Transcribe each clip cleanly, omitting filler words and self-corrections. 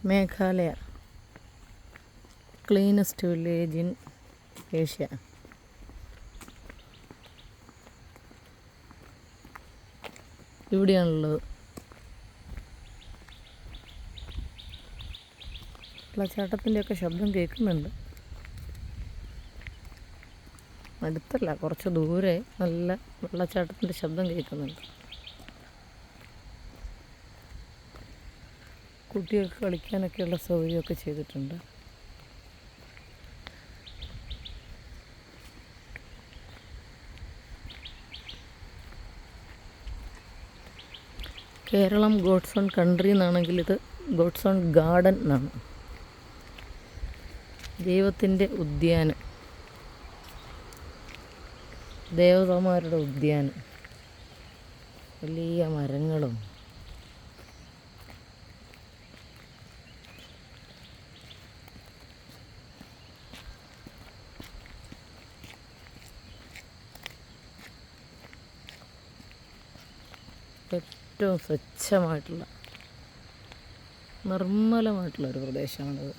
Meghalaya cleanest village in Asia. ഇവിടെയാണുള്ളത്. വെള്ളച്ചാട്ടത്തിൻ്റെയൊക്കെ ശബ്ദം കേൾക്കുന്നുണ്ട്. അടുത്തല്ല, കുറച്ച് ദൂരെ നല്ല വെള്ളച്ചാട്ടത്തിൻ്റെ ശബ്ദം കേൾക്കുന്നുണ്ട്. കുട്ടികൾക്ക് കളിക്കാനൊക്കെയുള്ള സൗകര്യമൊക്കെ ചെയ്തിട്ടുണ്ട്. കേരളം ഗോഡ്സ് ഓൺ കൺട്രി എന്നാണെങ്കിൽ ഇത് ഗോഡ്സ് ഓൺ ഗാർഡൻ എന്നാണ്. ദൈവത്തിൻ്റെ ഉദ്യാനം, ദേവതമാരുടെ ഉദ്യാനം. വലിയ മരങ്ങളും ഏറ്റവും സ്വച്ഛമായിട്ടുള്ള നിർമ്മലമായിട്ടുള്ളൊരു പ്രദേശമാണിത്.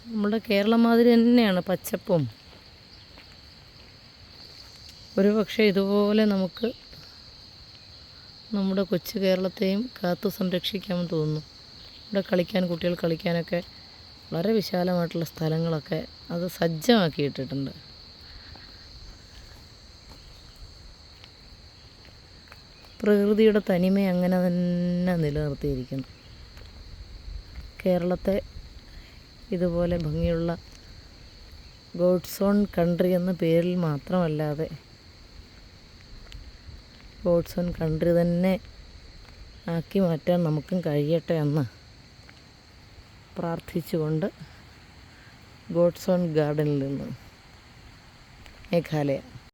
നമ്മുടെ കേരളം മാതിരി തന്നെയാണ് പച്ചപ്പും. ഒരു പക്ഷേ ഇതുപോലെ നമുക്ക് നമ്മുടെ കൊച്ചു കേരളത്തെയും കാത്തു സംരക്ഷിക്കാമെന്ന് തോന്നുന്നു. ഇവിടെ കളിക്കാൻ, കുട്ടികൾ കളിക്കാനൊക്കെ വളരെ വിശാലമായിട്ടുള്ള സ്ഥലങ്ങളൊക്കെ അത് സജ്ജമാക്കിയിട്ടിട്ടുണ്ട്. പ്രകൃതിയുടെ തനിമ അങ്ങനെ തന്നെ നിലനിർത്തിയിരിക്കുന്നു. കേരളത്തെ ഇതുപോലെ ഭംഗിയുള്ള ഗോഡ്സ് ഓൺ കൺട്രി എന്ന പേരിൽ മാത്രമല്ലാതെ ഗോഡ്സ് ഓൺ കൺട്രി തന്നെ ആക്കി മാറ്റാൻ നമുക്കും കഴിയട്ടെ എന്ന് പ്രാർത്ഥിച്ചുകൊണ്ട് ഗോഡ്സ് ഓൺ ഗാർഡനിൽ നിന്ന് മേഘാലയ.